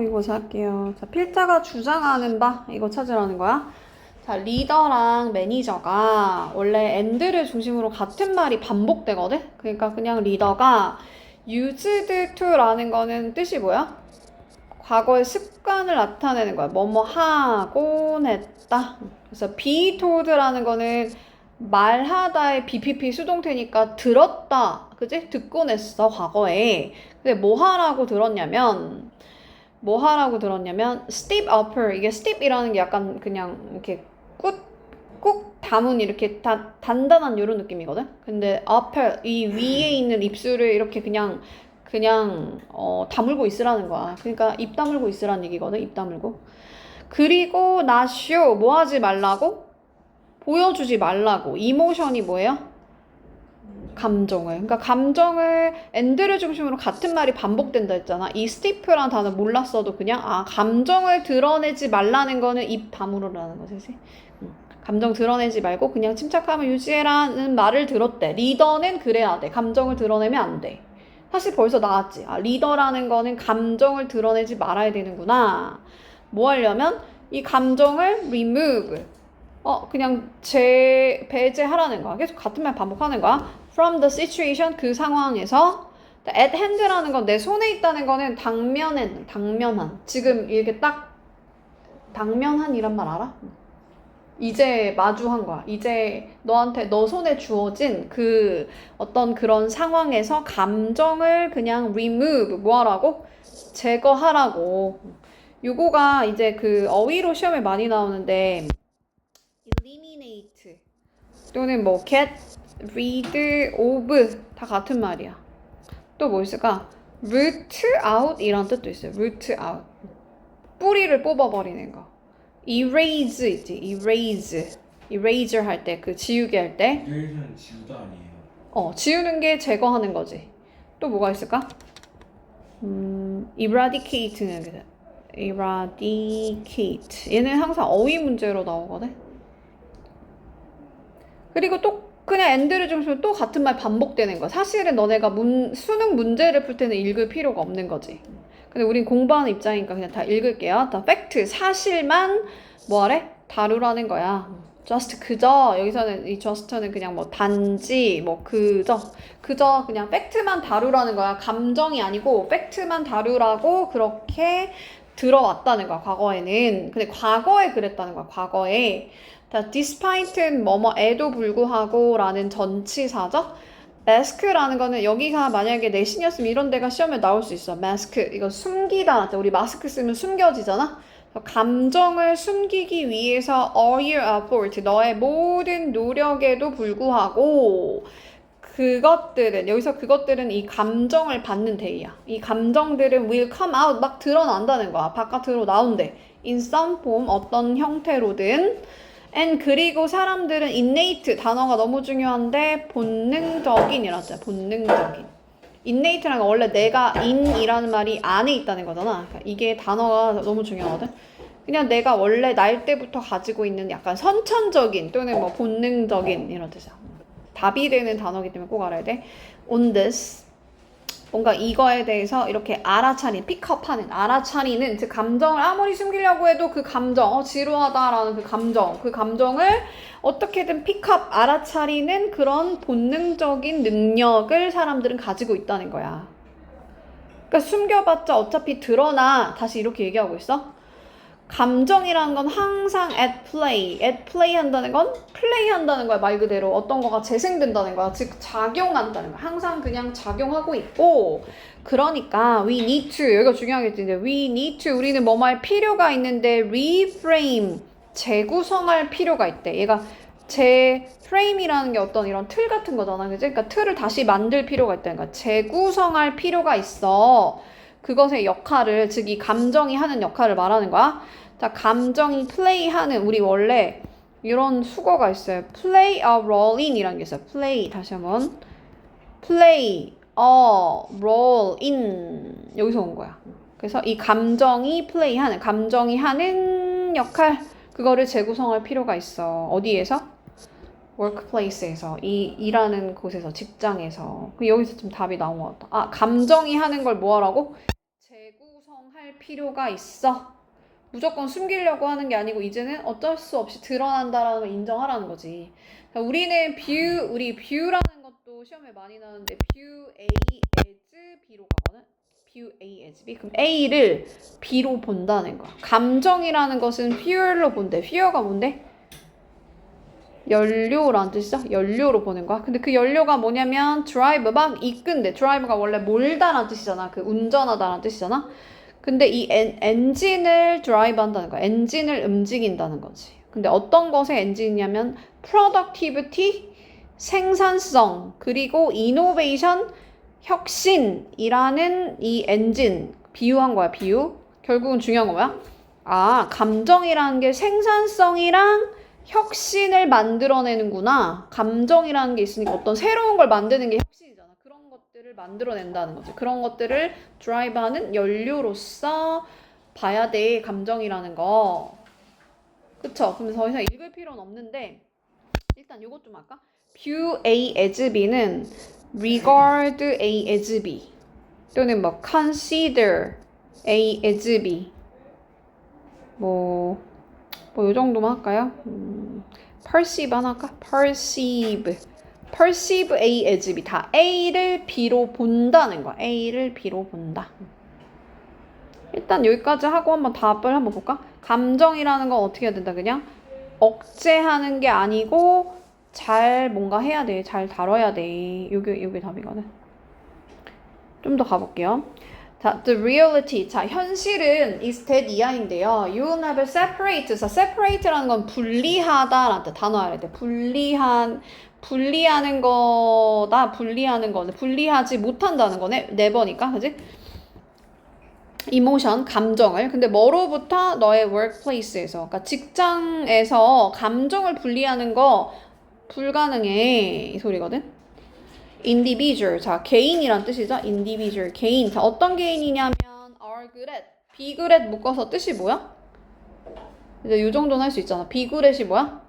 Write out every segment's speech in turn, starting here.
이거 할게요. 자, 필자가 주장하는 바 이거 찾으라는 거야. 자, 리더랑 매니저가 원래 and를 중심으로 같은 말이 반복되거든? 그러니까 그냥 리더가 used to라는 거는 뜻이 뭐야? 과거의 습관을 나타내는 거야. 뭐뭐 하곤 했다. 그래서 be told라는 거는 말하다의 BPP 수동태니까 들었다. 그지? 듣곤 했어, 과거에. 근데 뭐 하라고 들었냐면 steep upper. 이게 steep이라는 게 약간 그냥 이렇게 꾹 담은 이렇게 단단한 이런 느낌이거든. 근데 upper 이 위에 있는 입술을 이렇게 그냥 다물고 있으라는 거야. 그러니까 입 다물고 있으라는 얘기거든. 입 다물고. 그리고 not show 뭐 하지 말라고? 보여주지 말라고. 이모션이 뭐예요? 감정을. 그러니까 감정을 and를 중심으로 같은 말이 반복된다 했잖아. 이 steep라는 단어 몰랐어도 그냥 감정을 드러내지 말라는 거는 입 다물으라는 거지. 감정 드러내지 말고 그냥 침착함을 유지해라는 말을 들었대. 리더는 그래야 돼. 감정을 드러내면 안 돼. 사실 벌써 나왔지. 리더라는 거는 감정을 드러내지 말아야 되는구나. 뭐 하려면 이 감정을 remove. 그냥 배제하라는 거야. 계속 같은 말 반복하는 거야. From the situation, 그 상황에서. at hand라는 건 내 손에 있다는 거는 당면한. 지금 이렇게 딱 당면한이란 말 알아? 이제 마주한 거야. 이제 너한테 너 손에 주어진 그 어떤 그런 상황에서 감정을 그냥 remove 뭐 하라고? 제거하라고. 요거가 이제 그 어휘로 시험에 많이 나오는데 eliminate 또는 뭐 get rid of 다 같은 말이야. 또 뭐 있을까? root out 이런 뜻도 있어요. root out 뿌리를 뽑아버리는 거. erase 있지. eraser 할 때 그 지우개 할 때. erase는 지우다 아니에요. 지우는 게 제거하는 거지. 또 뭐가 있을까? eradicate는 eradicate. 얘는 항상 어휘 문제로 나오거든. 그리고 또 그냥 and를 중심으로 또 같은 말 반복되는 거야. 사실은 너네가 수능 문제를 풀 때는 읽을 필요가 없는 거지. 근데 우린 공부하는 입장이니까 그냥 다 읽을게요. 다 팩트, 사실만 뭐하래? 다루라는 거야. just 그저 여기서는 이 just는 그냥 뭐 단지 뭐 그저 그냥 팩트만 다루라는 거야. 감정이 아니고 팩트만 다루라고 그렇게 들어왔다는 거야. 과거에는. 근데 과거에 그랬다는 거야. 과거에. despite는 뭐뭐에도 불구하고 라는 전치사죠. mask라는 거는 여기가 만약에 내신이었으면 이런 데가 시험에 나올 수 있어. mask 이거 숨기다. 우리 마스크 쓰면 숨겨지잖아. 감정을 숨기기 위해서 all your effort 너의 모든 노력에도 불구하고 여기서 그것들은 이 감정을 받는 데이야. 이 감정들은 will come out 막 드러난다는 거야. 바깥으로 나온대. in some form 어떤 형태로든. and 그리고 사람들은 innate 단어가 너무 중요한데 본능적인이라죠. 본능적인. innate라는 건 원래 내가 in이라는 말이 안에 있다는 거잖아. 그러니까 이게 단어가 너무 중요하거든. 그냥 내가 원래 날 때부터 가지고 있는 약간 선천적인 또는 뭐 본능적인 이런 뜻이야. 답이 되는 단어이기 때문에 꼭 알아야 돼. on this 뭔가 이거에 대해서 이렇게 알아차리는 즉 감정을 아무리 숨기려고 해도 그 감정 지루하다라는 그 감정을 어떻게든 알아차리는 그런 본능적인 능력을 사람들은 가지고 있다는 거야. 그러니까 숨겨봤자 어차피 드러나. 다시 이렇게 얘기하고 있어. 감정이라는 건 항상 at play 한다는 건 플레이 한다는 거야. 말 그대로 어떤 거가 재생된다는 거야. 즉 작용한다는 거야. 항상 그냥 작용하고 있고 그러니까 we need to 여기가 중요하겠지. 이제 we need to 우리는 뭐뭐 할 필요가 있는데 reframe 재구성할 필요가 있대. 얘가 프레임이라는 게 어떤 이런 틀 같은 거잖아. 그치? 그러니까 틀을 다시 만들 필요가 있다는 거야. 재구성할 필요가 있어. 그것의 역할을 즉 이 감정이 하는 역할을 말하는 거야. 자, 감정이 플레이하는 우리 원래 이런 수거가 있어요. play a role in이라는 게 있어요. play 다시 한번 play a role in 여기서 온 거야. 그래서 이 감정이 감정이 하는 역할 그거를 재구성할 필요가 있어. 어디에서? workplace에서 일하는 곳에서 직장에서 여기서 좀 답이 나온 것 같다. 감정이 하는 걸 뭐 하라고? 재구성할 할 필요가 있어. 무조건 숨기려고 하는 게 아니고 이제는 어쩔 수 없이 드러난다라는 걸 인정하라는 거지. 우리는 우리 view라는 것도 시험에 많이 나오는데 view A as B로 가거든. view A as B. 그럼 A를 B로 본다는 거야. 감정이라는 것은 fuel로 본대. fuel가 뭔데? 연료라는 뜻이죠? 연료로 보는 거야. 근데 그 연료가 뭐냐면 drive, 막 이끈데 drive가 원래 몰다라는 뜻이잖아. 그 운전하다라는 뜻이잖아. 근데 이 엔진을 드라이브 한다는 거야. 엔진을 움직인다는 거지. 근데 어떤 것의 엔진이냐면 productivity, 생산성, 그리고 innovation, 혁신이라는 이 엔진, 비유한 거야, 비유. 결국은 중요한 거 뭐야? 감정이라는 게 생산성이랑 혁신을 만들어내는구나. 감정이라는 게 있으니까 어떤 새로운 걸 만드는 게 혁신이잖아. 그런 것들을 만들어낸다는 거지. 그런 것들을 드라이브하는 연료로서 봐야 돼. 감정이라는 거. 그쵸? 그럼 더 이상 읽을 필요는 없는데 일단 이것 좀 할까? view A as B는 regard A as B 또는 뭐 consider A as B 뭐 요 정도만 할까요? perceive 하나 할까? perceive A as B. 다 A를 B로 본다는 거야. A를 B로 본다. 일단 여기까지 하고 한번 답을 한번 볼까? 감정이라는 건 어떻게 해야 된다, 그냥? 억제하는 게 아니고 잘 뭔가 해야 돼. 잘 다뤄야 돼. 요게 답이거든. 좀 더 가볼게요. 자, the reality. 자, 현실은 is that 이하인데요. You will never separate. 자, separate라는 건 분리하다라는 뜻. 단어 알아야 돼. 분리하는 거다. 분리하는 거네. 분리하지 못한다는 거네. never니까, 그지? emotion, 감정을. 근데 뭐로부터? 너의 workplace에서. 그러니까 직장에서 감정을 분리하는 거 불가능해. 이 소리거든. individual. 자, 개인이란 뜻이죠. individual, 개인. 자, 어떤 개인이냐면 are good at, be good at 묶어서 뜻이 뭐야? 이제 요 정도는 할 수 있잖아. be good at이 뭐야?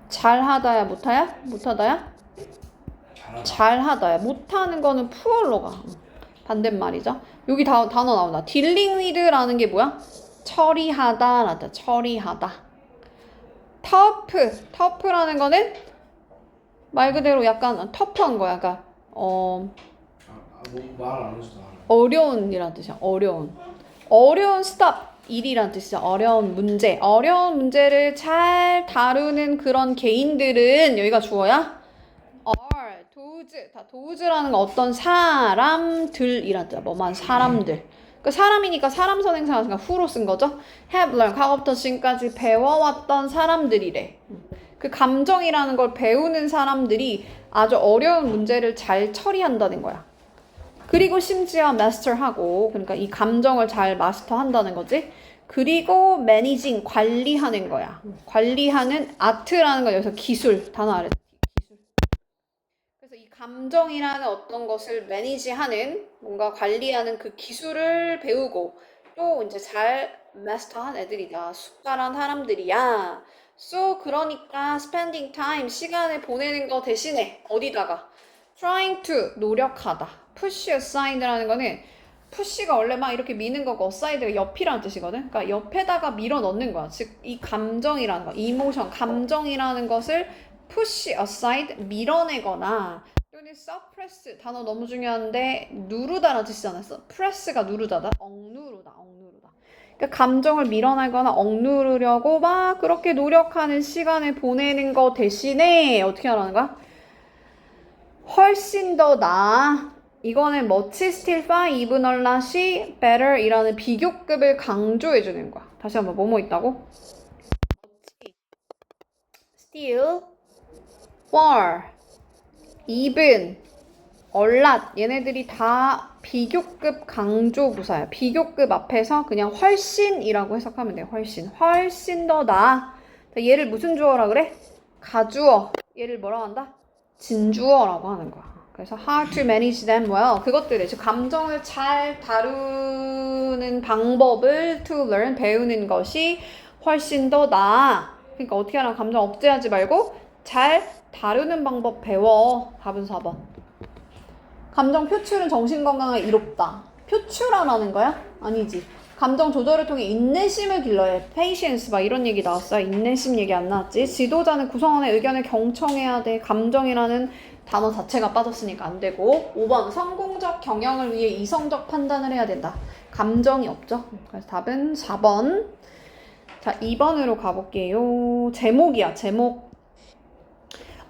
잘하다야, 못하야? 못하다야? 잘하다야. 못하는 거는 poor로 가. 반대말이죠. 여기 단어 나온다. dealing with라는 게 뭐야? 처리하다라다. 처리하다. tough라는 거는 말 그대로 약간 터프한 거야. 그러니까 말 안 해줘도 알아. 어려운이란 뜻이야. 어려운 일이란 뜻이야. 어려운 문제를 잘 다루는 그런 개인들은 여기가 주어야 도우즈라는 건 어떤 사람들이란 뜻이야. 뭐만 사람들. 그 사람이니까 사람 선행사가 후로 쓴 거죠. have learned, 과거부터 지금까지 배워왔던 사람들이래. 그 감정이라는 걸 배우는 사람들이 아주 어려운 문제를 잘 처리한다는 거야. 그리고 심지어 마스터하고, 그러니까 이 감정을 잘 마스터한다는 거지. 그리고 매니징, 관리하는 거야. 관리하는 아트라는 건 여기서 기술, 단어 아래 기술. 그래서 이 감정이라는 어떤 것을 매니지하는, 뭔가 관리하는 그 기술을 배우고 또 이제 잘 마스터한 애들이다. 숙달한 사람들이야. So, 그러니까 spending time, 시간을 보내는 거 대신에 어디다가? trying to, 노력하다. push aside라는 거는 push가 원래 막 이렇게 미는 거고 aside가 옆이라는 뜻이거든. 그러니까 옆에다가 밀어 넣는 거야. 즉, 이 감정이라는 거, emotion, 감정이라는 것을 push aside, 밀어내거나 또는 suppress, 단어 너무 중요한데 누르다라는 뜻이잖아. press가 누르다다. 억누르다. 그러니까 감정을 밀어내거나 억누르려고 막 그렇게 노력하는 시간을 보내는 거 대신에 어떻게 하라는 거야? 훨씬 더 나아. 이거는 much still far even a lot better 이라는 비교급을 강조해주는 거야. 다시 한번 뭐뭐 있다고? still far even a lot 얘네들이 다 비교급 강조 부사야. 비교급 앞에서 그냥 훨씬이라고 해석하면 돼요. 훨씬 더 나아. 얘를 무슨 주어라 그래? 가주어. 얘를 뭐라고 한다? 진주어라고 하는 거야. 그래서 how to manage them well. 그것들을 즉 감정을 잘 다루는 방법을 to learn 배우는 것이 훨씬 더 나아. 그러니까 어떻게 하면 감정 억제하지 말고 잘 다루는 방법 배워. 답은 4번. 감정 표출은 정신건강에 이롭다. 표출하라는 거야? 아니지. 감정 조절을 통해 인내심을 길러야 해. patience 막 이런 얘기 나왔어요. 인내심 얘기 안 나왔지. 지도자는 구성원의 의견을 경청해야 돼. 감정이라는 단어 자체가 빠졌으니까 안 되고. 5번 성공적 경영을 위해 이성적 판단을 해야 된다. 감정이 없죠. 그래서 답은 4번. 자, 2번으로 가볼게요. 제목이야, 제목.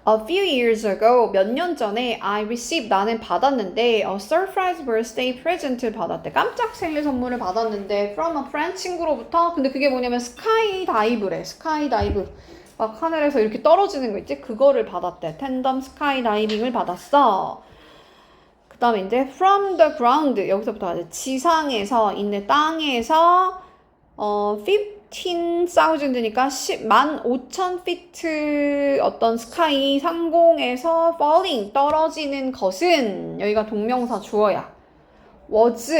A few years ago, 몇 년 전에 I received, 나는 받았는데 a surprise birthday present를 받았대. 깜짝 생일 선물을 받았는데 from a friend, 친구로부터. 근데 그게 뭐냐면 스카이다이브래. 스카이다이브. 막 하늘에서 이렇게 떨어지는 거 있지? 그거를 받았대. 텐덤 스카이다이빙을 받았어. 그 다음에 이제 from the ground, 여기서부터 가자. 지상에서 있는 땅에서 15,000니까 15,000피트 어떤 스카이 상공에서 falling 떨어지는 것은, 여기가 동명사 주어야. was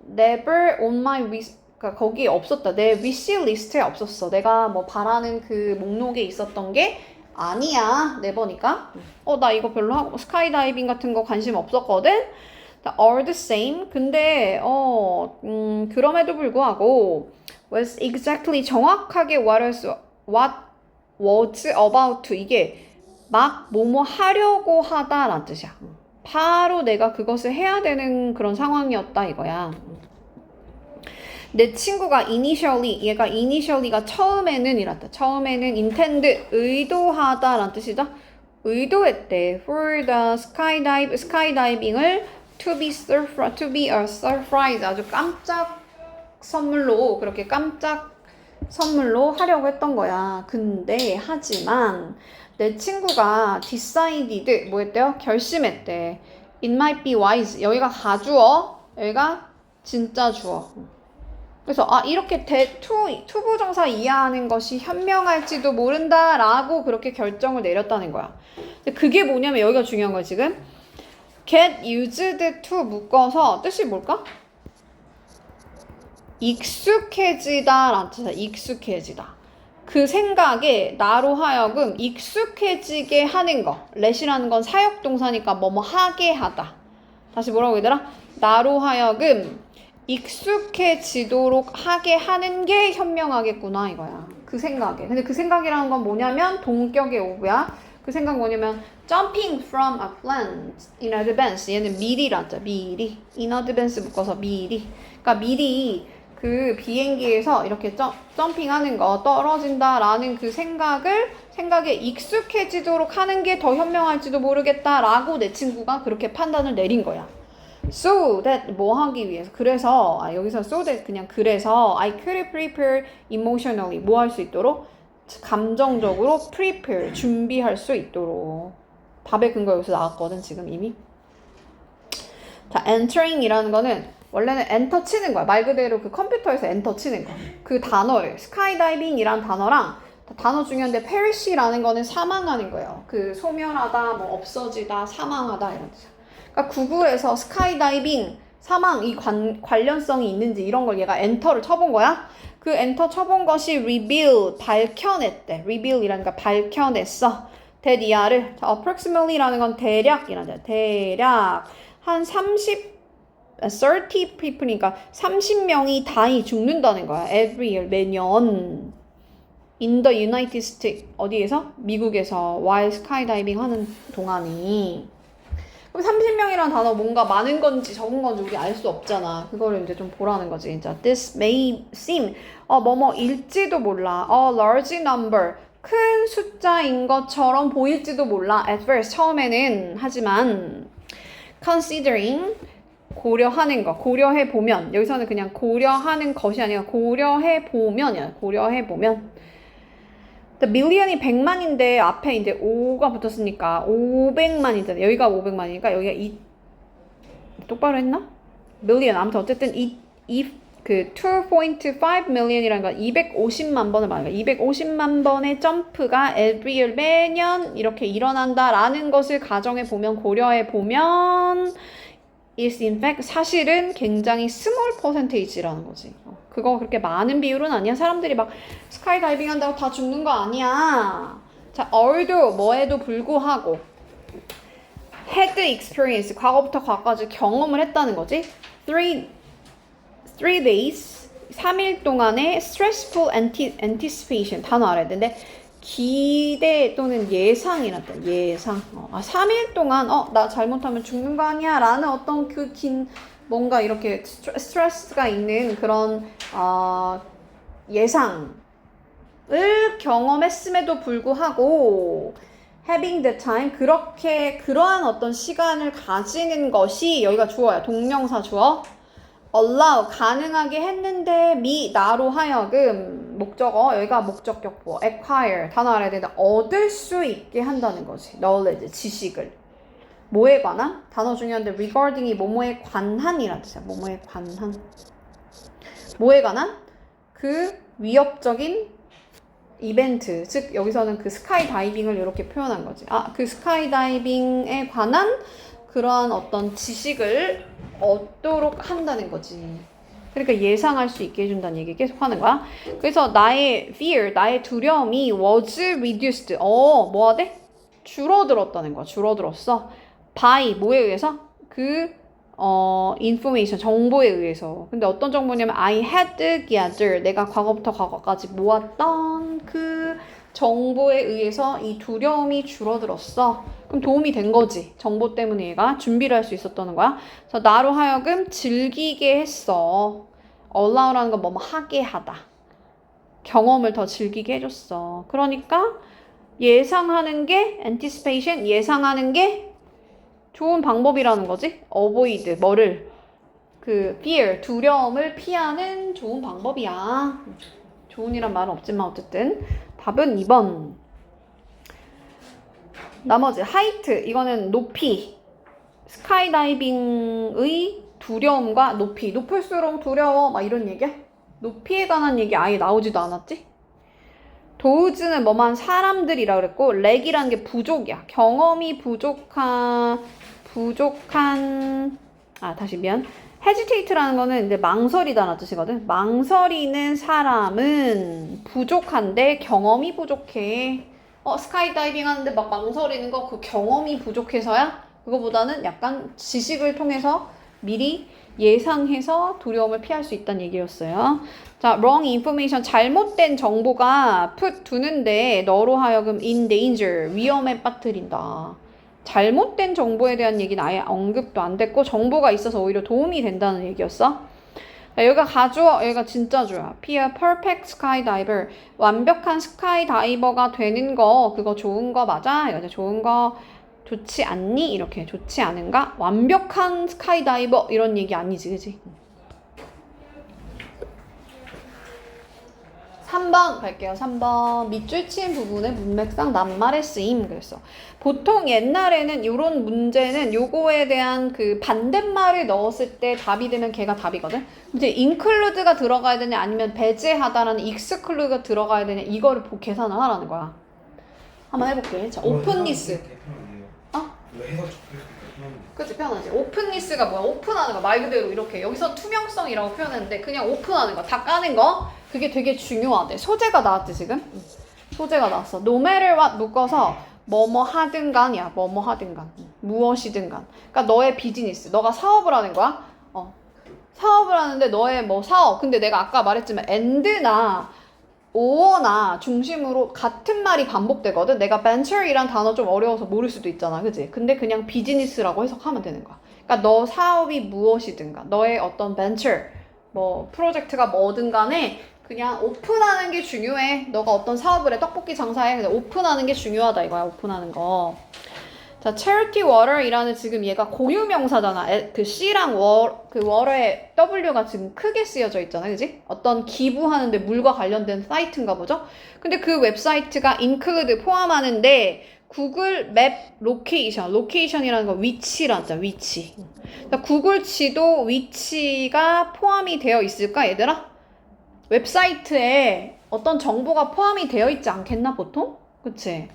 never on my wish, 그러니까 거기에 없었다. 내 wish 리스트에 없었어. 내가 뭐 바라는 그 목록에 있었던 게 아니야. 네버니까. 나 이거 별로 하고 스카이다이빙 같은 거 관심 없었거든. all the same. 근데 그럼에도 불구하고 was exactly, 정확하게 what was about to, 이게 막 뭐뭐 하려고 하다라는 뜻이야. 바로 내가 그것을 해야 되는 그런 상황이었다 이거야. 내 친구가 initially, 얘가 initially가 처음에는 이랬다. 처음에는 intend, 의도하다라는 뜻이죠. 의도했대. for the skydiving을 to be a surprise, 아주 깜짝 선물로, 그렇게 깜짝 선물로 하려고 했던 거야. 근데 하지만 내 친구가 decided, 뭐 했대요? 결심했대. it might be wise, 여기가 가주어, 여기가 진짜 주어. 그래서 이렇게 투부정사 이해하는 것이 현명할지도 모른다 라고 그렇게 결정을 내렸다는 거야. 근데 그게 뭐냐면 여기가 중요한 거야 지금. get used to 묶어서 뜻이 뭘까? 익숙해지다 라는 뜻이야. 익숙해지다. 그 생각에 나로 하여금 익숙해지게 하는 거. let이라는 건 사역동사니까 뭐뭐 하게 하다. 다시 뭐라고 얘들아? 나로 하여금 익숙해지도록 하게 하는 게 현명하겠구나 이거야. 그 생각에. 근데 그 생각이라는 건 뭐냐면 동격의 오브야. 그 생각 뭐냐면 jumping from a plan in advance. 얘는 미리란 뜻. 미리. in advance 묶어서 미리. 그러니까 미리 그 비행기에서 이렇게 점핑하는 거, 떨어진다라는 그 생각에 익숙해지도록 하는 게 더 현명할지도 모르겠다라고 내 친구가 그렇게 판단을 내린 거야. So that, 뭐 하기 위해서. 그래서 여기서 so that 그냥 그래서 I could prepare emotionally, 뭐 할 수 있도록? 감정적으로 prepare, 준비할 수 있도록. 답의 근거 여기서 나왔거든 지금 이미. 자, entering이라는 거는 원래는 엔터 치는 거야. 말 그대로 그 컴퓨터에서 엔터 치는 거. 그 단어를, 스카이다이빙이란 단어랑, 단어 중요한데 perish라는 거는 사망하는 거예요. 그 소멸하다, 뭐 없어지다, 사망하다 이런 뜻이야. 그러니까 구글에서 스카이다이빙, 사망, 이 관련성이 있는지 이런 걸 얘가 엔터를 쳐본 거야. 그 엔터 쳐본 것이 reveal, 밝혀냈대. reveal이라니까 밝혀냈어. that 이하를. approximately라는 건 대략이라는 뜻이야. 대략 한 30 people니까 30명이 die 죽는다는 거야. every year, 매년. in the United States, 어디에서? 미국에서 while skydiving 하는 동안이. 그럼 30명이라는 단어 뭔가 많은 건지 적은 건지 우리 알 수 없잖아. 그거를 이제 좀 보라는 거지. 진짜 this may seem, 뭐뭐일지도 몰라. a large number, 큰 숫자인 것처럼 보일지도 몰라. at first, 처음에는. 하지만 considering, 고려하는 거, 고려해보면. 여기서는 그냥 고려하는 것이 아니라 고려해보면이야. 고려해보면. million이 100만인데 앞에 이제 5가 붙었으니까 500만이잖아. 여기가 500만이니까 여기가 똑바로 했나? million. 아무튼 어쨌든 그 2.5 million이라는 건 250만 번을 말하는 거야. 250만 번의 점프가 every year, 매년 이렇게 일어난다라는 것을 가정해보면, 고려해보면 is in fact, 사실은 굉장히 small percentage라는 거지. 그거 그렇게 많은 비율은 아니야. 사람들이 막 스카이다이빙 한다고 다 죽는 거 아니야. 자, although, 뭐에도 불구하고. had experience, 과거부터 과거까지 경험을 했다는 거지. 3 days, 3일 동안의 stressful anticipation, 단어 알아야 되는데 기대 또는 예상이란 뜻, 예상. 3일 동안 나 잘못하면 죽는 거 아니야 라는 어떤 그 긴 뭔가 이렇게 스트레스가 있는 그런 예상을 경험했음에도 불구하고 having the time, 그러한 어떤 시간을 가지는 것이, 여기가 주어야, 동명사 주어. allow, 가능하게 했는데 나로 하여금, 목적어, 여기가 목적격 보어, acquire, 단어 알아야 되는데 얻을 수 있게 한다는 거지. knowledge, 지식을. 뭐에 관한? 단어 중요한데 regarding이 뭐뭐에 관한이라는 뜻이야. 뭐뭐에 관한. 뭐에 관한? 그 위협적인 이벤트, 즉 여기서는 그 스카이 다이빙을 이렇게 표현한 거지. 그 스카이 다이빙에 관한 그러한 어떤 지식을 얻도록 한다는 거지. 그러니까 예상할 수 있게 해준다는 얘기 계속 하는 거야. 그래서 나의 fear, 나의 두려움이 was reduced. 뭐 하대? 줄어들었다는 거야. 줄어들었어. by, 뭐에 의해서? information, 정보에 의해서. 근데 어떤 정보냐면 I had gathered, 내가 과거부터 과거까지 모았던 그 정보에 의해서 이 두려움이 줄어들었어. 그럼 도움이 된 거지. 정보 때문에 얘가 준비를 할 수 있었다는 거야. 그래서 나로 하여금 즐기게 했어. allow라는 건 뭐뭐 하게 하다. 경험을 더 즐기게 해줬어. 그러니까 예상하는 게 anticipation, 예상하는 게 좋은 방법이라는 거지. avoid, 뭐를? fear, 두려움을 피하는 좋은 방법이야. 좋은이란 말은 없지만 어쨌든 답은 2번. 나머지 height, 이거는 높이. 스카이다이빙의 두려움과 높이. 높을수록 두려워, 막 이런 얘기야? 높이에 관한 얘기 아예 나오지도 않았지? 도우즈는 뭐만 사람들이라 그랬고, 렉이라는 게 부족이야. 경험이 부족한 다시 미안. hesitate라는 거는 이제 망설이다라는 뜻이거든. 망설이는 사람은 부족한데 경험이 부족해. 스카이다이빙 하는데 막 망설이는 거, 그 경험이 부족해서야? 그거보다는 약간 지식을 통해서 미리 예상해서 두려움을 피할 수 있다는 얘기였어요. 자, wrong information, 잘못된 정보가 두는데 너로 하여금 in danger, 위험에 빠뜨린다. 잘못된 정보에 대한 얘기는 아예 언급도 안 됐고 정보가 있어서 오히려 도움이 된다는 얘기였어. 자, 여기가 가주어, 여기가 진짜 주어야. Be a perfect skydiver. 완벽한 스카이다이버가 되는 거, 그거 좋은 거 맞아? 이거 좋은 거 좋지 않니? 이렇게 좋지 않은가? 완벽한 스카이다이버 이런 얘기 아니지, 그치? 3번 갈게요. 3번. 밑줄 치인 부분의 문맥상 낱말의 쓰임. 그랬어. 보통 옛날에는 이런 문제는 요거에 대한 그 반대말을 넣었을 때 답이 되면 걔가 답이거든. 이제 include가 들어가야 되냐 아니면 배제하다라는 exclude가 들어가야 되냐 이거를 계산을 하라는 거야. 한번 해볼게. 자, openness. 그치, 편하지. 오픈니스가 뭐야? 오픈하는 거. 말 그대로 이렇게. 여기서 투명성이라고 표현했는데 그냥 오픈하는 거. 다 까는 거. 그게 되게 중요하대. 소재가 나왔지, 지금? 소재가 나왔어. no matter what 묶어서 뭐뭐 하든 간이야. 뭐뭐 하든 간. 무엇이든 간. 그러니까 너의 비즈니스. 너가 사업을 하는 거야. 사업을 하는데 너의 뭐 사업. 근데 내가 아까 말했지만 and나 or나 중심으로 같은 말이 반복되거든. 내가 venture이란 단어 좀 어려워서 모를 수도 있잖아. 그치? 근데 그냥 비즈니스라고 해석하면 되는 거야. 그러니까 너 사업이 무엇이든가 너의 어떤 venture, 뭐 프로젝트가 뭐든 간에 그냥 오픈하는 게 중요해. 너가 어떤 사업을 해. 떡볶이 장사해. 근데 오픈하는 게 중요하다 이거야. 오픈하는 거. 자, charity water이라는 지금 얘가 고유명사잖아. 그 C랑 그 water에 W가 지금 크게 쓰여져 있잖아. 그지? 어떤 기부하는데 물과 관련된 사이트인가 보죠? 근데 그 웹사이트가 include 포함하는데 구글 맵 로케이션이라는 건 위치라는 거 위치. 그러니까 구글 지도 위치가 포함이 되어 있을까, 얘들아? 웹사이트에 어떤 정보가 포함이 되어 있지 않겠나, 보통? 그치?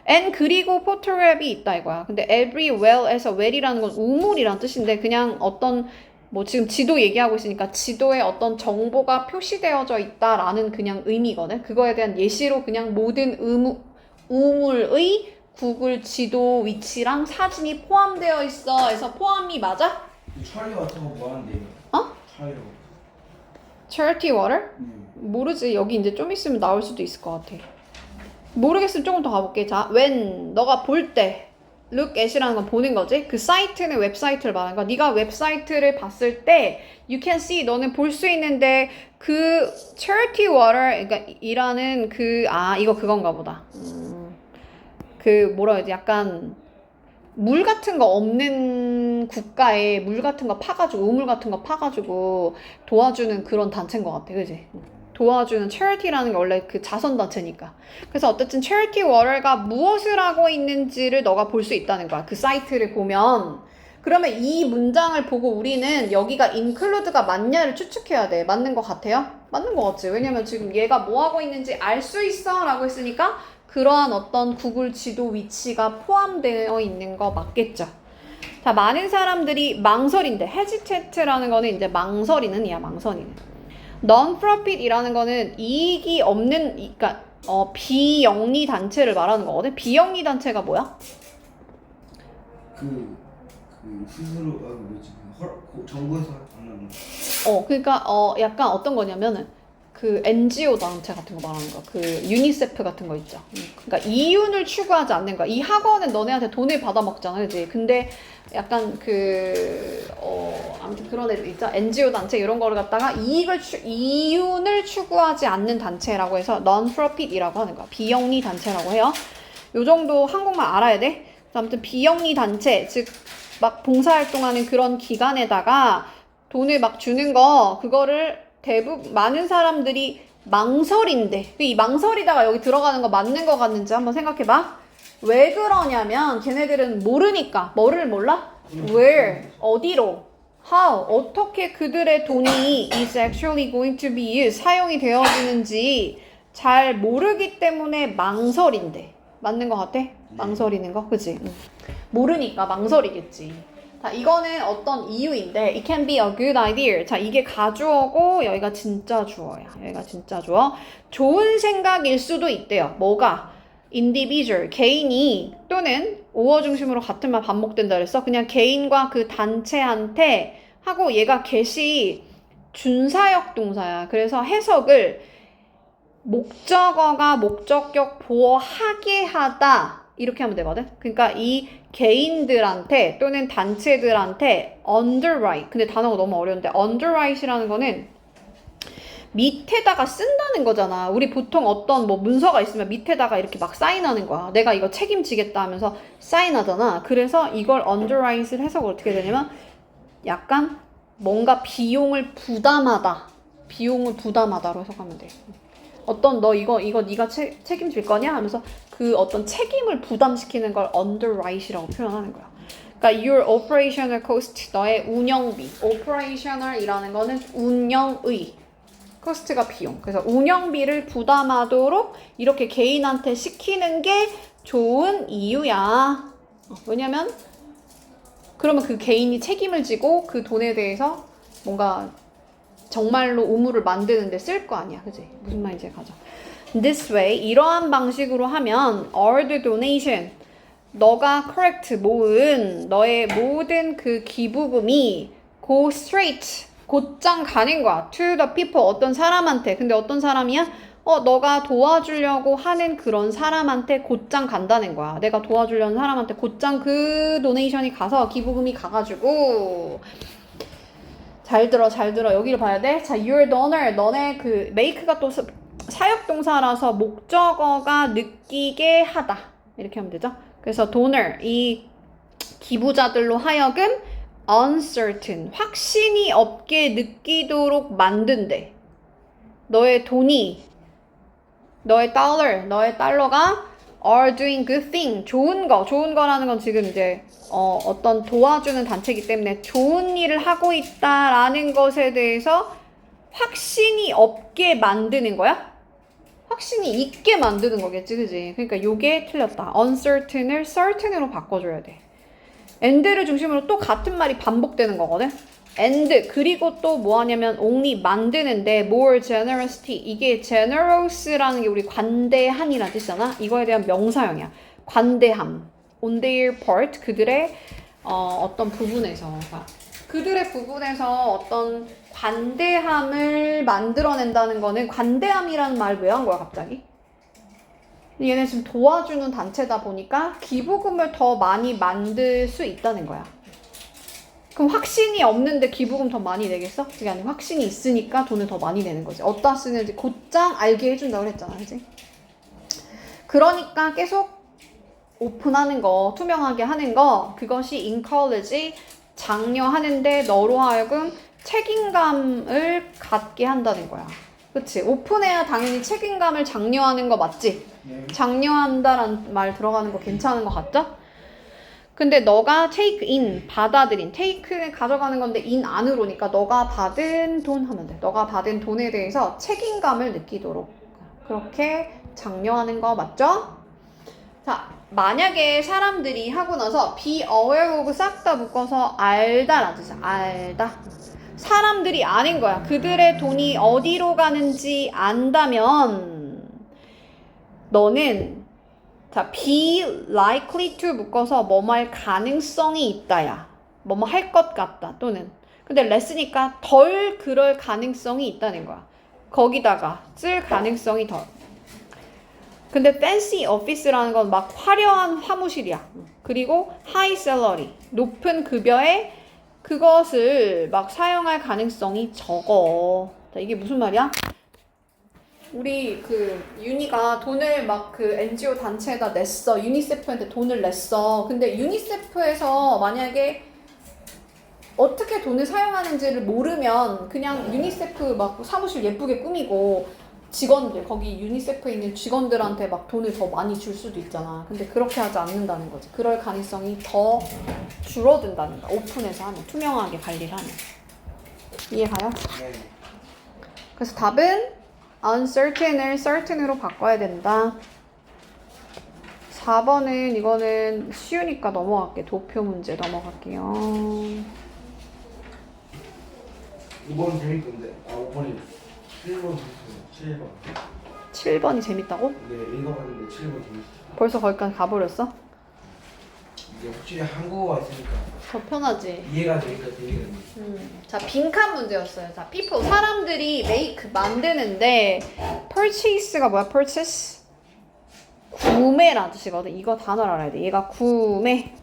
and 그리고 포토랩이 있다 이거야. 근데 everywhere에서 where이라는 건 우물이란 뜻인데 그냥 어떤 뭐 지금 지도 얘기하고 있으니까 지도에 어떤 정보가 표시되어져 있다라는 그냥 의미거든. 그거에 대한 예시로 그냥 모든 우물의 구글 지도 위치랑 사진이 포함되어 있어. 그래서 포함이 맞아? 찰리 같은 거 뭐 하는데? 어? 찰리. Charity water? 모르지. 여기 이제 좀 있으면 나올 수도 있을 것 같아. 모르겠으면 조금 더 가볼게. 자, when 너가 볼 때 look at이라는 건 보는 거지. 그 사이트는 웹사이트를 말하는 거야. 네가 웹사이트를 봤을 때 you can see 너는 볼 수 있는데 그 charity water 그러니까 이라는 그 이거 그건가 보다. 그 뭐라 해야지 약간 물 같은 거 없는 국가에 물 같은 거 파가지고 우물 같은 거 파가지고 도와주는 그런 단체인 것 같아, 그지? 도와주는 charity라는 게 원래 그 자선단체니까. 그래서 어쨌든 charity water가 무엇을 하고 있는지를 너가 볼 수 있다는 거야. 그 사이트를 보면. 그러면 이 문장을 보고 우리는 여기가 include가 맞냐를 추측해야 돼. 맞는 것 같아요? 맞는 것 같지? 왜냐면 지금 얘가 뭐 하고 있는지 알 수 있어 라고 했으니까 그러한 어떤 구글 지도 위치가 포함되어 있는 거 맞겠죠? 자, 많은 사람들이 망설인데 hesitate라는 거는 이제 망설이는 이야, 망설이는. non-profit이라는 거는 이익이 없는, 그러니까 비영리 단체를 말하는 거거든. 비영리 단체가 뭐야? 그 스스로 뭐지? 정부에서 안 하는. 그러니까 약간 어떤 거냐면은 그 NGO 단체 같은 거 말하는 거, 그 유니세프 같은 거 있죠. 그러니까 이윤을 추구하지 않는 거야. 이 학원은 너네한테 돈을 받아 먹잖아, 그지? 근데 약간 아무튼 그런 애들 있죠. NGO 단체 이런 거를 갖다가 이윤을 추구하지 않는 단체라고 해서 non-profit이라고 하는 거야. 비영리 단체라고 해요. 요 정도 한국말 알아야 돼. 아무튼 비영리 단체, 즉 막 봉사활동하는 그런 기관에다가 돈을 막 주는 거, 그거를 대부분 많은 사람들이 망설인데 이 망설이다가 여기 들어가는 거 맞는 거 같는지 한번 생각해봐. 왜 그러냐면 걔네들은 모르니까. 뭐를 몰라? Where, 어디로, how, 어떻게 그들의 돈이 is actually going to be used, 사용이 되어지는지 잘 모르기 때문에 망설인데. 맞는 거 같아? 망설이는 거? 그치? 모르니까 망설이겠지. 자, 이거는 어떤 이유인데 it can be a good idea. 자, 이게 가주어고 여기가 진짜 주어야. 여기가 진짜 주어. 좋은 생각일 수도 있대요. 뭐가? individual, 개인이 또는 오어 중심으로 같은 말 반복된다 그랬어. 그냥 개인과 그 단체한테 하고 얘가 get이 준사역 동사야. 그래서 해석을 목적어가 목적격 보어하게 하다 이렇게 하면 되거든. 그러니까 이 개인들한테 또는 단체들한테 underwrite, 근데 단어가 너무 어려운데 underwrite이라는 거는 밑에다가 쓴다는 거잖아. 우리 보통 어떤 뭐 문서가 있으면 밑에다가 이렇게 막 사인하는 거야. 내가 이거 책임지겠다 하면서 사인하잖아. 그래서 이걸 underwrite를 해석을 어떻게 되냐면 약간 뭔가 비용을 부담하다로 해석하면 돼. 어떤 너 이거 네가 책임질 거냐 하면서 그 어떤 책임을 부담시키는 걸 underwrite이라고 표현하는 거야. 그러니까 your operational cost, 너의 운영비. operational이라는 거는 운영의, cost가 비용. 그래서 운영비를 부담하도록 이렇게 개인한테 시키는 게 좋은 이유야. 왜냐면 그러면 그 개인이 책임을 지고 그 돈에 대해서 뭔가 정말로 우물을 만드는데 쓸 거 아니야, 그지? 무슨 말인지 가져. This way, 이러한 방식으로 하면 all the donation, 너가 correct 모은 너의 모든 그 기부금이 go straight, 곧장 가는 거야. to the people, 어떤 사람한테. 근데 어떤 사람이야? 너가 도와주려고 하는 그런 사람한테 곧장 간다는 거야. 내가 도와주려는 사람한테 곧장 그 도네이션이 가서 기부금이 가가지고. 잘 들어. 여기를 봐야 돼. 자, your donor, 너네 그 make가 또 사역동사라서 목적어가 느끼게 하다. 이렇게 하면 되죠. 그래서 donor, 이 기부자들로 하여금 uncertain, 확신이 없게 느끼도록 만든대. 너의 돈이, 너의 달러가 are doing good thing, 좋은 거라는 건 지금 이제 어떤 도와주는 단체이기 때문에 좋은 일을 하고 있다라는 것에 대해서 확신이 없게 만드는 거야? 확신이 있게 만드는 거겠지, 그지? 그러니까 요게 틀렸다. uncertain을 certain으로 바꿔줘야 돼. and를 중심으로 또 같은 말이 반복되는 거거든? and, 그리고 또 뭐 하냐면 only 만드는데 more generosity, 이게 generous라는 게 우리 관대한이라는 뜻이잖아. 이거에 대한 명사형이야. 관대함. on their part, 그들의 어떤 부분에서. 그들의 부분에서 어떤 관대함을 만들어낸다는 거는 관대함이라는 말 왜 한 거야, 갑자기? 얘네 지금 도와주는 단체다 보니까 기부금을 더 많이 만들 수 있다는 거야. 그럼 확신이 없는데 기부금 더 많이 내겠어? 그게 아니고 확신이 있으니까 돈을 더 많이 내는 거지. 어디다 쓰는지 곧장 알게 해준다고 그랬잖아, 그치? 그러니까 계속 오픈하는 거, 투명하게 하는 거, 그것이 encourage, 장려하는데 너로 하여금 책임감을 갖게 한다는 거야. 그치? 오픈해야 당연히 책임감을 장려하는 거 맞지? 네. 장려한다라는 말 들어가는 거 괜찮은 거 같죠? 근데 너가 take in, 받아들인, take는 가져가는 건데 in 안으로니까 너가 받은 돈 하면 돼. 너가 받은 돈에 대해서 책임감을 느끼도록 그렇게 장려하는 거 맞죠? 자, 만약에 사람들이 하고 나서 be aware of 싹 다 묶어서 알다라는 뜻이야. 알다. 사람들이 아는 거야. 그들의 돈이 어디로 가는지 안다면 너는 자, be likely to 묶어서 뭐뭐 할 가능성이 있다야. 뭐뭐 할 것 같다 또는 근데 레스니까 덜 그럴 가능성이 있다는 거야. 거기다가 쓸 가능성이 덜. 근데 fancy office라는 건 막 화려한 사무실이야. 그리고 high salary, 높은 급여에 그것을 막 사용할 가능성이 적어. 자, 이게 무슨 말이야? 우리 그 유니가 돈을 막 그 NGO 단체에다 냈어. 유니세프한테 돈을 냈어. 근데 유니세프에서 만약에 어떻게 돈을 사용하는지를 모르면 그냥 유니세프 막 사무실 예쁘게 꾸미고 직원들, 거기 유니세프에 있는 직원들한테 막 돈을 더 많이 줄 수도 있잖아. 근데 그렇게 하지 않는다는 거지. 그럴 가능성이 더 줄어든다는 거야. 오픈해서 하면, 투명하게 관리를 하면. 이해가요? 네. 그래서 답은 uncertain을 certain으로 바꿔야 된다. 4번은 이거는 쉬우니까 넘어갈게. 도표 문제 넘어갈게요. 5번 재밌던데. 아 5번이 7번 재밌어요. 7번. 7번이 재밌다고? 네 읽어봤는데 7번 재밌어요. 벌써 거기까지 가버렸어? 이게 확실히 한국어가 있으니까 더 편하지. 이해가 되니까 재미있는. 자, 빈칸 문제였어요. 자, people, 사람들이 make, 만드는데 purchase가 뭐야? purchase? 구매라는 뜻이거든. 이거 단어를 알아야 돼. 얘가 구매.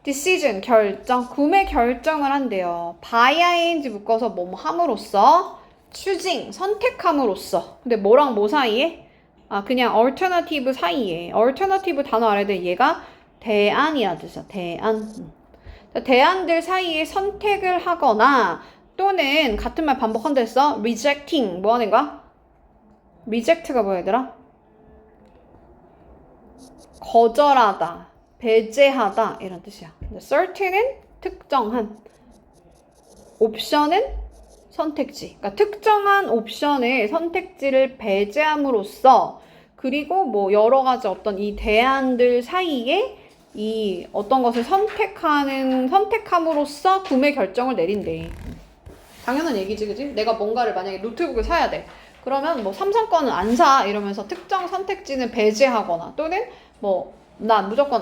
decision, 결정. 구매 결정을 한대요. bying 묶어서 뭐뭐 함으로써. choosing, 선택함으로써. 근데 뭐랑 뭐 사이에? 아, 그냥 alternative 사이에. alternative 단어 알아야 돼. 얘가 대안이라는 뜻이야. 대안. 대안들 사이에 선택을 하거나 또는 같은 말 반복한다 했어. rejecting 뭐 하는 거야? reject가 뭐야 얘들아? 거절하다, 배제하다 이런 뜻이야. certain은 특정한, 옵션은 선택지. 그러니까 특정한 옵션의 선택지를 배제함으로써 그리고 뭐 여러 가지 어떤 이 대안들 사이에 이 어떤 것을 선택함으로써 구매 결정을 내린대. 당연한 얘기지, 그지? 내가 뭔가를 만약에 노트북을 사야 돼. 그러면 뭐 삼성 거는 안 사 이러면서 특정 선택지는 배제하거나 또는 뭐 난 무조건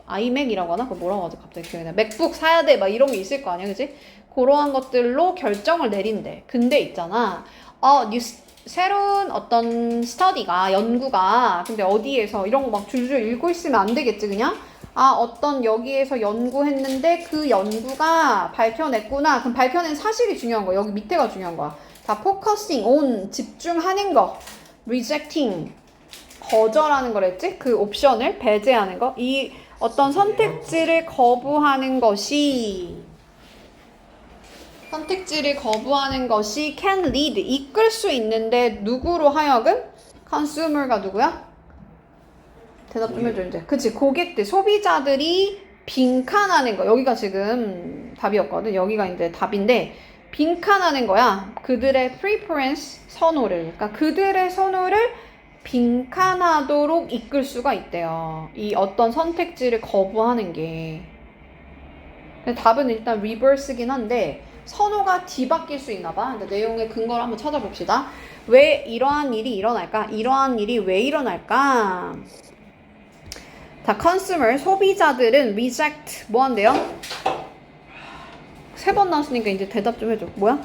아이맥이라고 하나? 그거 뭐라고 하지? 갑자기 기억이 나. 맥북 사야 돼 막 이런 게 있을 거 아니야, 그지? 그러한 것들로 결정을 내린대. 근데 있잖아. 새로운 어떤 스터디가, 연구가, 근데 어디에서 이런 거 막 줄줄 읽고 있으면 안 되겠지, 그냥? 어떤 여기에서 연구했는데 그 연구가 밝혀냈구나. 그럼 밝혀낸 사실이 중요한 거야. 여기 밑에가 중요한 거야. 자, focusing on, 집중하는 거. rejecting, 거절하는 거랬지? 그 옵션을 배제하는 거. 이 어떤 선택지를 거부하는 것이 can lead, 이끌 수 있는데 누구로 하여금? consumer가 누구야? 대답 좀 해줘 이제. 그치, 고객들, 소비자들이 빈칸하는 거. 여기가 지금 답이었거든. 여기가 이제 답인데 빈칸하는 거야. 그들의 preference, 선호를. 그러니까 그들의 선호를 빈칸하도록 이끌 수가 있대요. 이 어떤 선택지를 거부하는 게. 답은 일단 reverse긴 한데 선호가 뒤바뀔 수 있나 봐. 근데 내용의 근거를 한번 찾아봅시다. 왜 이러한 일이 일어날까? 이러한 일이 왜 일어날까? 자, consumer, 소비자들은 reject, 뭐 한대요? 3번 나왔으니까 이제 대답 좀 해줘. 뭐야?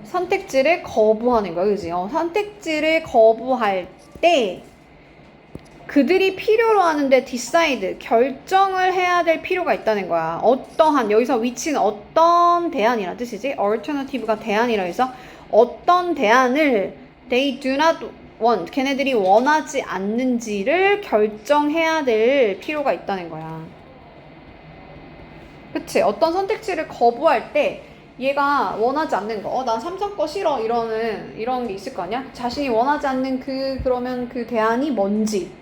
선택지를 거부하는 거야, 그지? 선택지를 거부할 때 그들이 필요로 하는데 decide, 결정을 해야 될 필요가 있다는 거야. 어떠한, 여기서 위치는 어떤 대안이란 뜻이지? alternative가 대안이라 해서 어떤 대안을 they do not want, 걔네들이 원하지 않는지를 결정해야 될 필요가 있다는 거야. 그치? 어떤 선택지를 거부할 때 얘가 원하지 않는 거, 난 삼성 거 싫어, 이런 게 있을 거 아니야? 자신이 원하지 않는 그러면 그 대안이 뭔지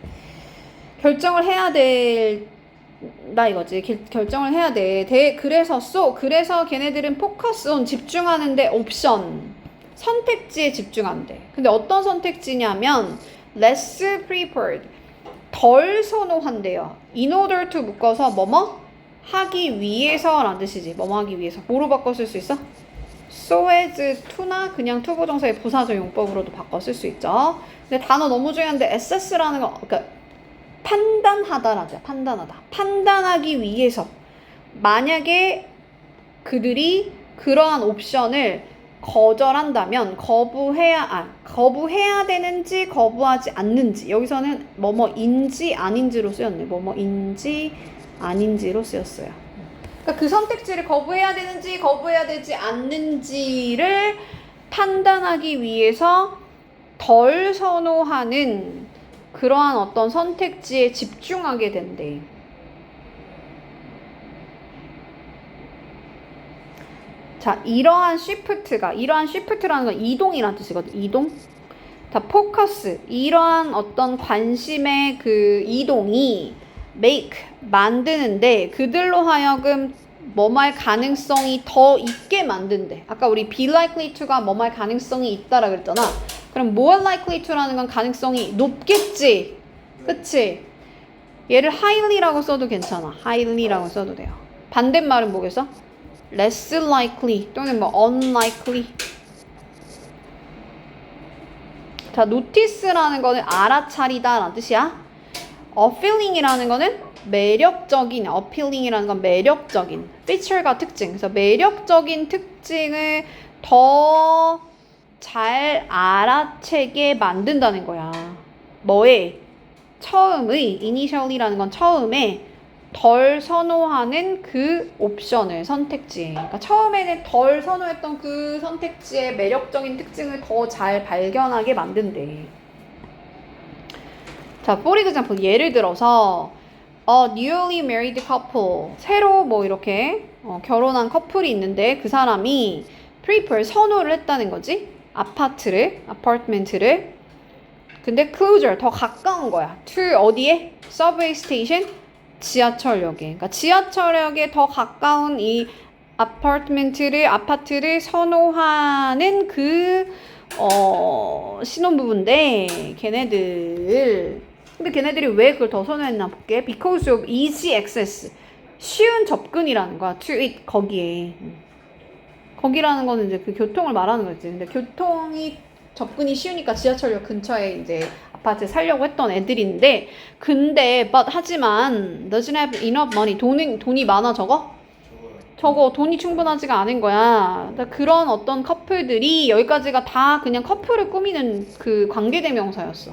결정을 해야 된다 이거지. 결정을 해야 돼. 그래서 걔네들은 focus on, 집중하는데 옵션, 선택지에 집중한대. 근데 어떤 선택지냐면 less preferred, 덜 선호한대요. in order to 묶어서 뭐뭐 하기 위해서 라는 뜻이지. 뭐뭐 하기 위해서. 뭐로 바꿔 쓸 수 있어? so as to나 그냥 to 부정사의 부사적 용법으로도 바꿔 쓸 수 있죠. 근데 단어 너무 중요한데 assess라는 거, 그러니까 판단하다라죠. 판단하기 위해서. 만약에 그들이 그러한 옵션을 거절한다면 거부해야 되는지 거부하지 않는지, 여기서는 뭐뭐인지 아닌지로 쓰였네. 뭐뭐인지 아닌지로 쓰였어요. 그러니까 그 선택지를 거부해야 되는지 거부해야 되지 않는지를 판단하기 위해서 덜 선호하는 그러한 어떤 선택지에 집중하게 된대. 자, 이러한 쉬프트라는 건 이동이라는 뜻이거든. 이동. 자, 포커스, 이러한 어떤 관심의 그 이동이 make, 만드는데 그들로 하여금 뭐말 가능성이 더 있게 만든대. 아까 우리 be likely to가 뭐말 가능성이 있다라 그랬잖아. 그럼 more likely to라는 건 가능성이 높겠지. 그치? 얘를 highly라고 써도 괜찮아. highly라고 써도 돼요. 반대말은 뭐겠어? less likely 또는 뭐 unlikely. 자, notice라는 거는 알아차리다 라는 뜻이야. appealing이라는 거는 매력적인, appealing이라는 건 매력적인, feature가 특징. 그래서 매력적인 특징을 더 잘 알아채게 만든다는 거야. 뭐에? 처음의, initially라는 건 처음에 덜 선호하는 그 옵션을, 선택지. 그러니까 처음에는 덜 선호했던 그 선택지의 매력적인 특징을 더 잘 발견하게 만든대. 자, for example, 예를 들어서 a newly married couple, 새로 뭐 이렇게 결혼한 커플이 있는데 그 사람이 prefer, 선호를 했다는 거지. 아파트멘트를. 근데 closer, 더 가까운 거야. to 어디에? subway station, 지하철역에. 그러니까 지하철역에 더 가까운 이 아파트를 선호하는 그 신혼부부인데 근데 걔네들이 왜 그걸 더 선호했나 볼게. because of easy access, 쉬운 접근이라는 거야. to it, 거기에. 거기라는 거는 이제 그 교통을 말하는 거지. 근데 교통이 접근이 쉬우니까 지하철역 근처에 이제 아파트 살려고 했던 애들인데, 근데 하지만 doesn't have enough money, 돈이 많아 저거 돈이 충분하지가 않은 거야. 그런 어떤 커플들이, 여기까지가 다 그냥 커플을 꾸미는 그 관계대명사였어.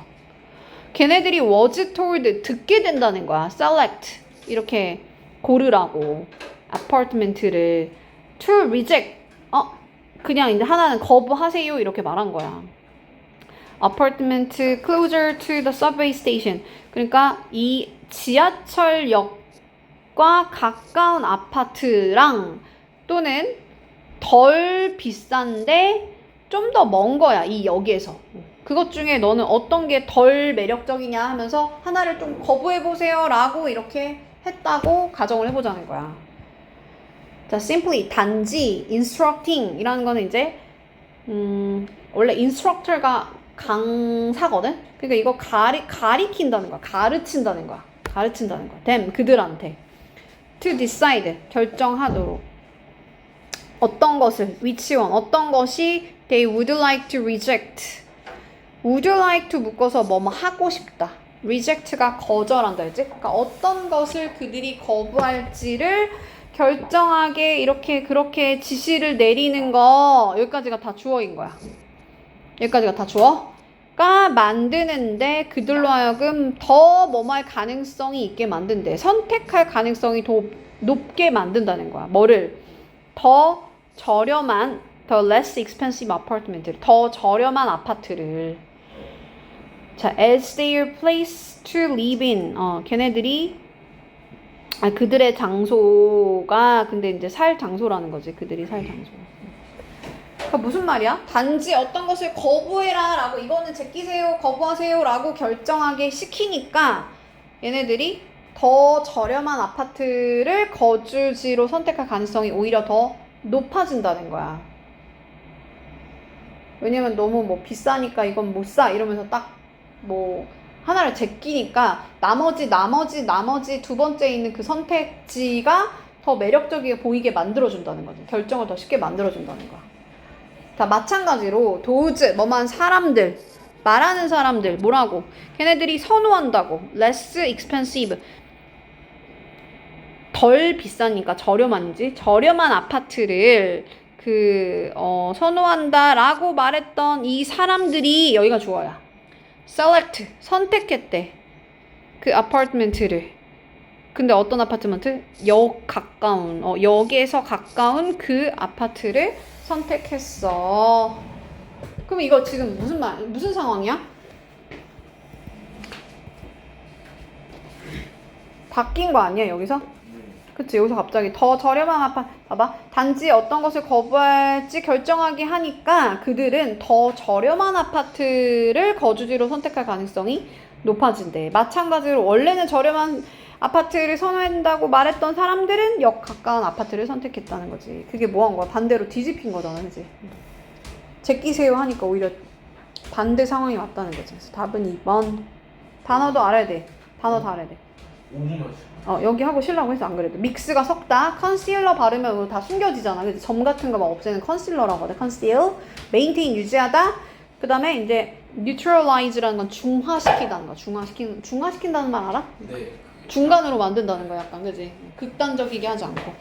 걔네들이 was told, 듣게 된다는 거야. select, 이렇게 고르라고 아파트멘트를. to reject, 그냥 이제 하나는 거부하세요 이렇게 말한 거야. apartment closer to the subway station, 그러니까 이 지하철역과 가까운 아파트랑 또는 덜 비싼데 좀 더 먼 거야, 이 역에서. 그것 중에 너는 어떤 게 덜 매력적이냐 하면서 하나를 좀 거부해보세요 라고 이렇게 했다고 가정을 해보자는 거야. 자, simply, 단지, instructing 이라는 거는 이제 원래 instructor가 강사거든? 그러니까 이거 가리킨다는 거야. 가르친다는 거야. them, 그들한테. to decide, 결정하도록. 어떤 것을, which one, 어떤 것이 they would like to reject. would like to 묶어서 뭐뭐 하고 싶다. reject가 거절한다 했지? 그러니까 어떤 것을 그들이 거부할지를 결정하게 이렇게 그렇게 지시를 내리는 거 여기까지가 다 주어인 거야. 여기까지가 다 주어가 만드는데 그들로 하여금 더 뭐뭐할 가능성이 있게 만든대. 선택할 가능성이 더 높게 만든다는 거야. 뭐를? 더 저렴한 더 less expensive apartment를 더 저렴한 아파트를 자 as their place to live in 걔네들이 그들의 장소가 근데 이제 살 장소라는 거지. 그들이 살 장소. 그러니까 무슨 말이야? 단지 어떤 것을 거부해라 라고 이거는 제끼세요 거부하세요 라고 결정하게 시키니까 얘네들이 더 저렴한 아파트를 거주지로 선택할 가능성이 오히려 더 높아진다는 거야. 왜냐면 너무 뭐 비싸니까 이건 못 사 이러면서 딱 뭐 하나를 제끼니까 나머지 두 번째 있는 그 선택지가 더 매력적이게 보이게 만들어준다는 거지. 결정을 더 쉽게 만들어준다는 거야. 자, 마찬가지로 those 뭐만 사람들 말하는 사람들 뭐라고? 걔네들이 선호한다고 less expensive 덜 비싸니까 저렴한지 저렴한 아파트를 선호한다라고 말했던 이 사람들이 여기가 주어야. select 선택했대. 그 아파트먼트를. 근데 어떤 아파트먼트? 역 가까운 역에서 가까운 그 아파트를 선택했어. 그럼 이거 지금 무슨 상황이야? 바뀐 거 아니야 여기서? 그치 여기서 갑자기 더 저렴한 아파트 봐봐 단지 어떤 것을 거부할지 결정하게 하니까 그들은 더 저렴한 아파트를 거주지로 선택할 가능성이 높아진대. 마찬가지로 원래는 저렴한 아파트를 선호한다고 말했던 사람들은 역 가까운 아파트를 선택했다는 거지. 그게 뭐 한 거야? 반대로 뒤집힌 거잖아, 그치? 제끼세요 하니까 오히려 반대 상황이 왔다는 거지. 그래서 답은 2번. 단어도 알아야 돼. 단어 다 알아야 돼. 5분만 여기 하고 쉬려고 해서 안 그래도. 믹스가 섞다. 컨실러 바르면 다 숨겨지잖아. 그치? 점 같은 거 막 없애는 컨실러라고 하거든. 컨실. 메인테인 유지하다. 그 다음에 이제 neutralize라는 건 중화시키다는 거. 중화시킨다는 말 알아? 네. 중간으로 만든다는 거 약간 그지? 극단적이게 하지 않고.